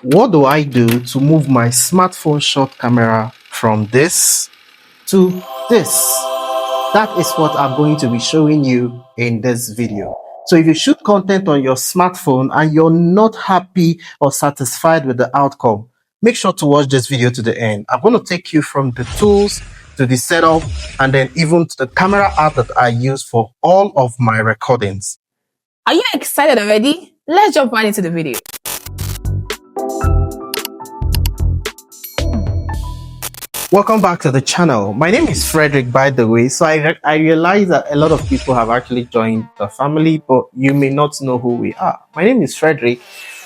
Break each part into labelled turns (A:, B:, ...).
A: What do I do to move my smartphone shot camera from this to this? That is what I'm going to be showing you in this video. So if you shoot content on your smartphone and you're not happy or satisfied with the outcome, make sure to watch this video to the end. I'm going to take you from the tools to the setup and then even to the camera app that I use for all of my recordings.
B: Are you excited already? Let's jump right into the video.
A: Welcome back to the channel. My name is Frederick, by the way. So I realize that a lot of people have actually joined the family, but you may not know who we are. My name is Frederick,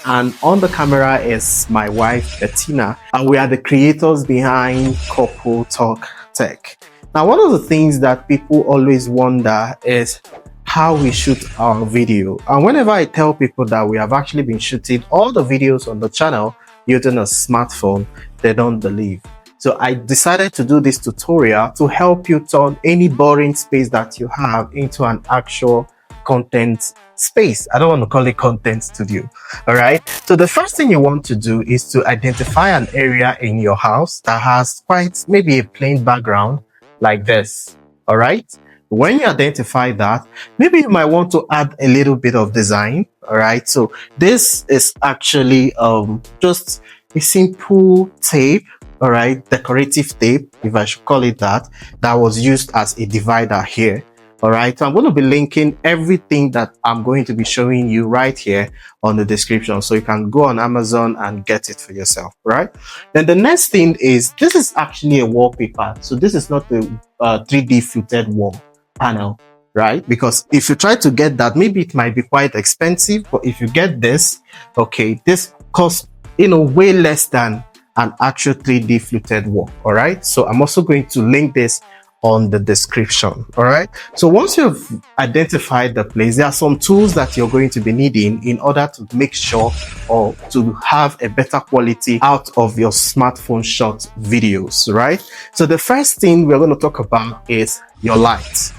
A: and on the camera is my wife, Bettina, and we are the creators behind Couple Talk Tech. Now, one of the things that people always wonder is how we shoot our video. And whenever I tell people that we have actually been shooting all the videos on the channel using a smartphone, they don't believe. So I decided to do this tutorial to help you turn any boring space that you have into an actual content space. I don't want to call it content studio. All right. So the first thing you want to do is to identify an area in your house that has quite maybe a plain background like this. All right. When you identify that, maybe you might want to add a little bit of design. All right. So this is actually just a simple tape. All right, decorative tape, if I should call it that was used as a divider here. All right, so I'm going to be linking everything that I'm going to be showing you right here on the description, so you can go on Amazon and get it for yourself. Right. Then the next thing is, this is actually a wallpaper. So this is not a 3D filtered wall panel, right? Because if you try to get that, maybe it might be quite expensive, but if you get this, okay, this costs, way less than an actual 3D fluted wall. All right, so I'm also going to link this on the description. All right, so once you've identified the place, there are some tools that you're going to be needing in order to make sure or to have a better quality out of your smartphone shot videos. Right, so the first thing we're going to talk about is your lights.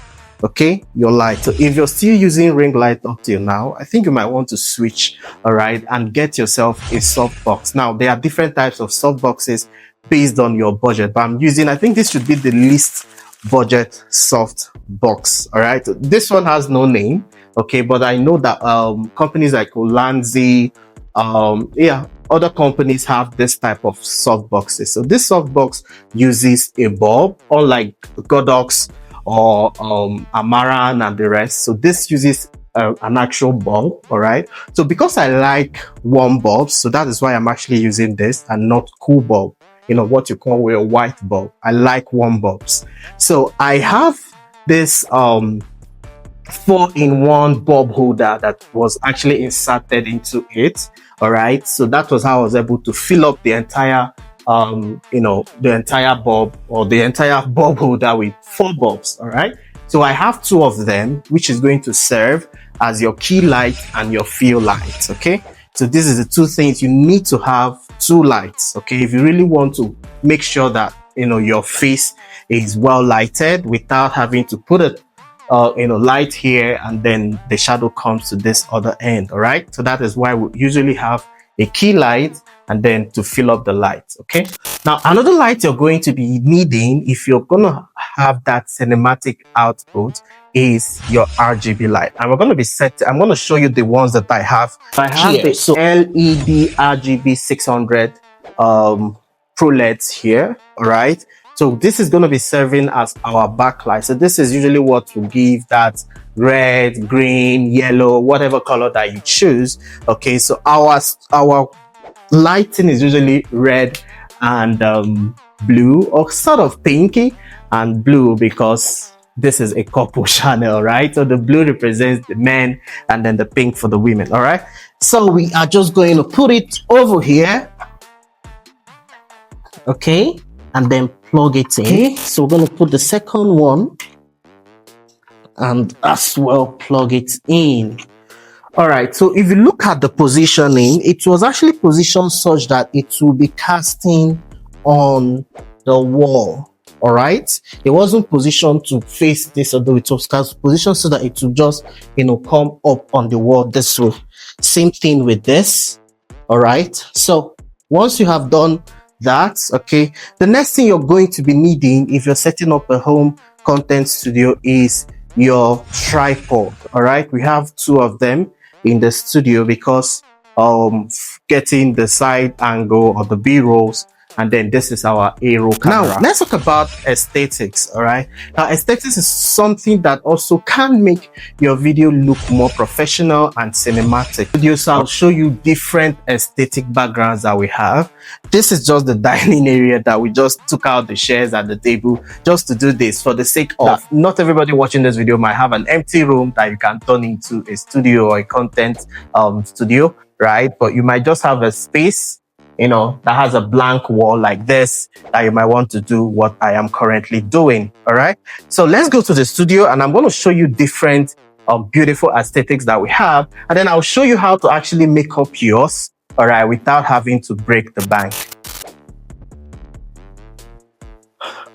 A: Okay, your light. So if you're still using ring light up till now, I think you might want to switch, all right, and get yourself a softbox. Now, there are different types of softboxes based on your budget, but I think this should be the least budget soft box. All right, this one has no name, okay, but I know that companies like Olanzi, other companies have this type of soft boxes. So this soft box uses a bulb, unlike Godox or Amaran and the rest. So this uses an actual bulb. All right, so because I like warm bulbs, so that is why I'm actually using this and not cool bulb, what you call a white bulb. I like warm bulbs. So I have this 4-in-1 bulb holder that was actually inserted into it. All right, so that was how I was able to fill up the entire the entire bulb, or the entire bulb holder, with 4 bulbs. All right, so I have 2 of them, which is going to serve as your key light and your fill light. Okay, so this is the 2 things you need to have: 2 lights. Okay, if you really want to make sure that your face is well lighted without having to put a light here and then the shadow comes to this other end. All right, so that is why we usually have a key light and then to fill up the lights. Okay, now another light you're going to be needing if you're gonna have that cinematic output is your RGB light, and we're going to be I'm going to show you the ones that I have here. The LED RGB 600 ProLEDs here. All right, so this is going to be serving as our backlight. So this is usually what will give that red, green, yellow, whatever color that you choose. Okay, so our lighting is usually red and blue, or sort of pinky and blue, because this is a couple channel, right? So the blue represents the men and then the pink for the women. All right, so we are just going to put it over here, okay, and then plug it in. Okay, so we're going to put the second one and as well plug it in. All right, so if you look at the positioning, it was actually positioned such that it will be casting on the wall. All right, it wasn't positioned to face this, although it was positioned so that it will just come up on the wall this way. Same thing with this. All right, so Once you have done that, okay, the next thing you're going to be needing if you're setting up a home content studio is your tripod. All right, we have two of them in the studio because getting the side angle of the b-rolls, and then this is our aero camera. Now let's talk about aesthetics. All right, now aesthetics is something that also can make your video look more professional and cinematic. So I'll show you different aesthetic backgrounds that we have. This is just the dining area that we just took out the chairs at the table just to do this for the sake of not everybody watching this video might have an empty room that you can turn into a studio or a content studio, right? But you might just have a space, you know, that has a blank wall like this that you might want to do what I am currently doing. All right, so let's go to the studio and I'm going to show you different beautiful aesthetics that we have, and then I'll show you how to actually make up yours, all right, without having to break the bank.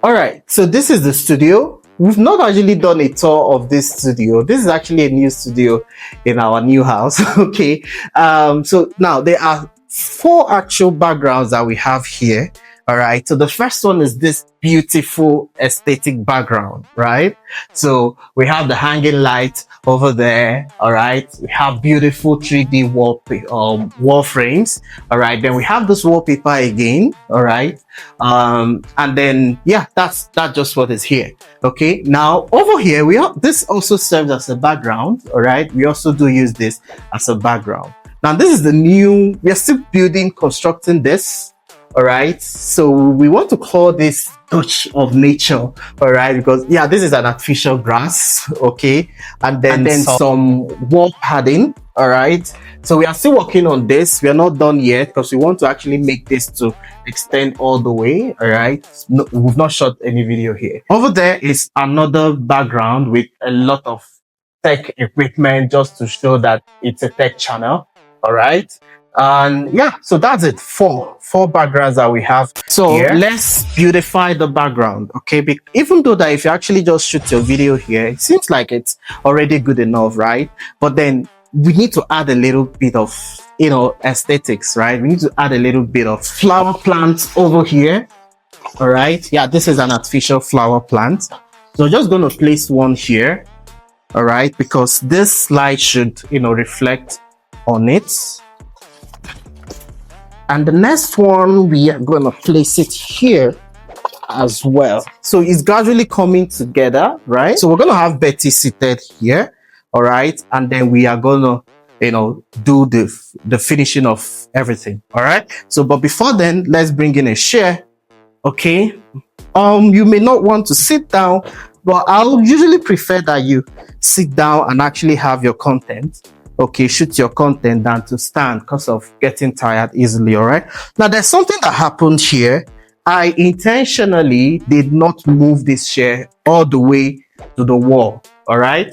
A: All right, so this is the studio. We've not actually done a tour of this studio. This is actually a new studio in our new house. Okay, so now there are 4 actual backgrounds that we have here. All right, so the first one is this beautiful aesthetic background, right? So we have the hanging light over there. All right, we have beautiful 3D wall frames. All right, then we have this wallpaper again. All right, and then yeah, that's just what is here. Okay, now over here we have this also serves as a background. All right, we also do use this as a background. Now this is the new, we are still constructing this. All right, so we want to call this touch of nature. All right, because yeah, this is an artificial grass. Okay, and then some wall padding. All right, so we are still working on this. We are not done yet because we want to actually make this to extend all the way. All right, no, we've not shot any video here. Over there is another background with a lot of tech equipment just to show that it's a tech channel. All right, and yeah, so that's it. Four backgrounds that we have. So here, let's beautify the background. Okay, even though that if you actually just shoot your video here, it seems like it's already good enough, right? But then we need to add a little bit of, you know, aesthetics, right? We need to add a little bit of flower plants over here. All right, yeah, this is an artificial flower plant, so we're just going to place one here. All right, because this light should, you know, reflect on it. And the next one, we are going to place it here as well. So it's gradually coming together, right? So we're going to have Betty seated here. All right, and then we are going to, you know, do the finishing of everything. All right, so but before then, let's bring in a chair. Okay, you may not want to sit down, but I'll usually prefer that you sit down and actually have your content. Okay, shoot your content than to stand because of getting tired easily. All right, now there's something that happened here. I intentionally did not move this chair all the way to the wall. All right,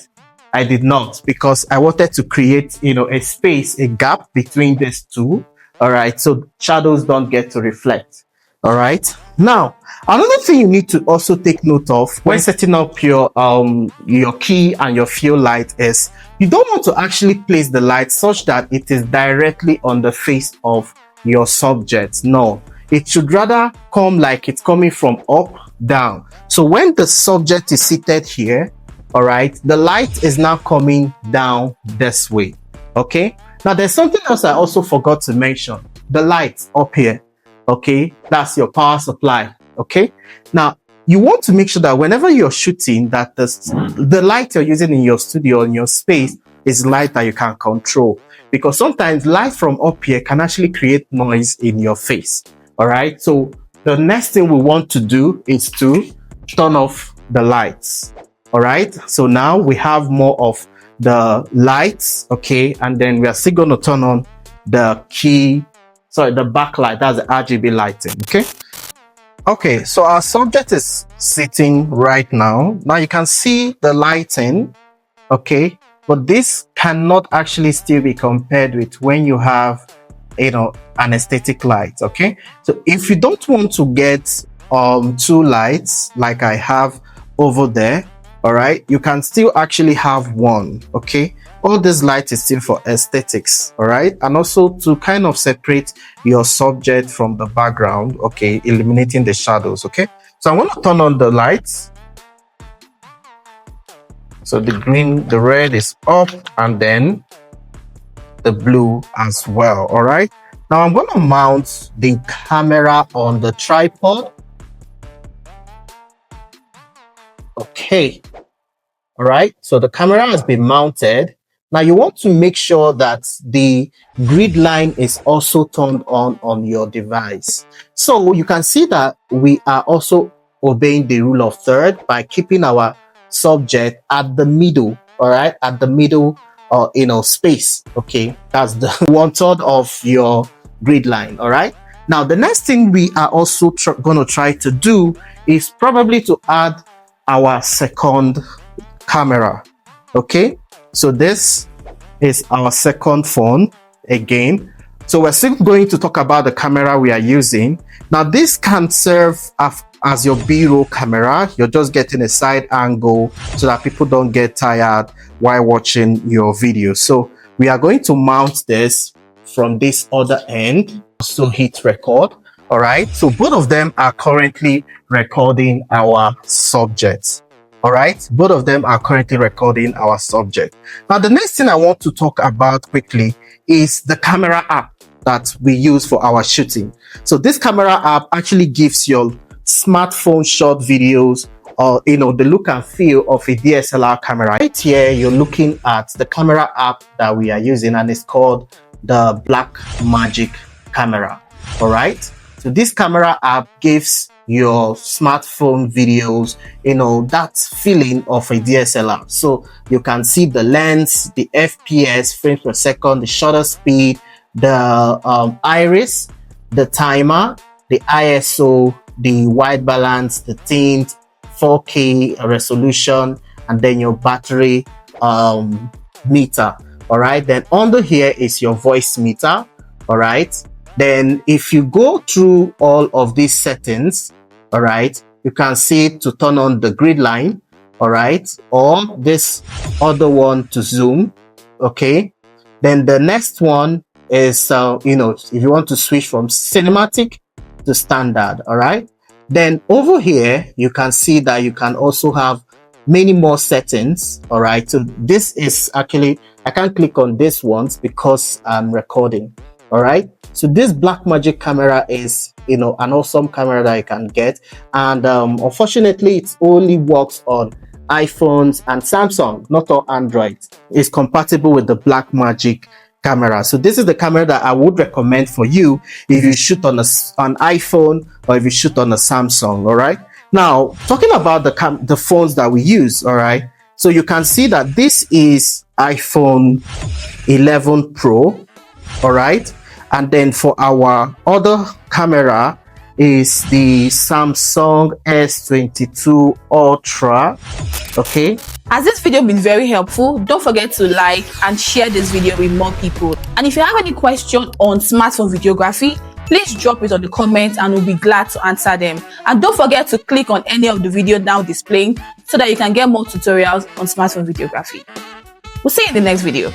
A: I did not, because I wanted to create, you know, a space, a gap between these two. All right, so shadows don't get to reflect. All right, now another thing you need to also take note of when setting up your key and your fill light is you don't want to actually place the light such that it is directly on the face of your subject. No, it should rather come like it's coming from up down. So when the subject is seated here, all right, the light is now coming down this way. Okay, now there's something else I also forgot to mention. The light up here, okay, that's your power supply. Okay, now you want to make sure that whenever you're shooting, that the light you're using in your studio, in your space, is light that you can control, because sometimes light from up here can actually create noise in your face. All right, so the next thing we want to do is to turn off the lights. All right, so now we have more of the lights. Okay, and then we are still going to turn on the the backlight. That's the RGB lighting. Okay, so our subject is sitting right now. Now you can see the lighting, okay, but this cannot actually still be compared with when you have, you know, an aesthetic light. Okay, so if you don't want to get 2 lights like I have over there, all right, you can still actually have one. Okay, all this light is still for aesthetics, all right, and also to kind of separate your subject from the background, okay, eliminating the shadows. Okay, so I'm going to turn on the lights. So the red is up, and then the blue as well. All right, now I'm going to mount the camera on the tripod. Okay, all right, so the camera has been mounted. Now you want to make sure that the grid line is also turned on your device. So you can see that we are also obeying the rule of third by keeping our subject at the middle, all right, at the middle space. Okay, that's the 1/3 of your grid line. All right, now the next thing we are also going to try to do is probably to add our second camera. Okay, so this is our second phone again. So we're still going to talk about the camera we are using. Now this can serve as your B-roll camera. You're just getting a side angle so that people don't get tired while watching your video. So we are going to mount this from this other end. So hit record. All right, so both of them are currently recording our subjects. All right, both of them are currently recording our subject. Now, the next thing I want to talk about quickly is the camera app that we use for our shooting. So this camera app actually gives your smartphone short videos or the look and feel of a DSLR camera. Right here, you're looking at the camera app that we are using, and it's called the Blackmagic camera. All right, so this camera app gives your smartphone videos that feeling of a DSLR. So you can see the lens, the FPS, frames per second, the shutter speed, the iris, the timer, the ISO, the white balance, the tint, 4K resolution, and then your battery meter. All right, then under here is your voice meter. All right, then if you go through all of these settings, all right, you can see to turn on the grid line, all right, or this other one to zoom. Okay, then the next one is if you want to switch from cinematic to standard. All right, then over here you can see that you can also have many more settings. All right, so this is actually, I can't click on this ones because I'm recording. All right, so this Blackmagic camera is an awesome camera that you can get, and unfortunately it only works on iPhones and Samsung, not all Androids. It's compatible with the Blackmagic camera. So this is the camera that I would recommend for you if you shoot on an iPhone or if you shoot on a Samsung. All right, now talking about the phones that we use. All right, so you can see that this is iPhone 11 Pro. All right, and then for our other camera is the Samsung S22 Ultra. Okay,
B: Has this video been very helpful? Don't forget to like and share this video with more people. And if you have any question on smartphone videography, please drop it on the comments and we'll be glad to answer them. And don't forget to click on any of the video now displaying so that you can get more tutorials on smartphone videography. We'll see you in the next video.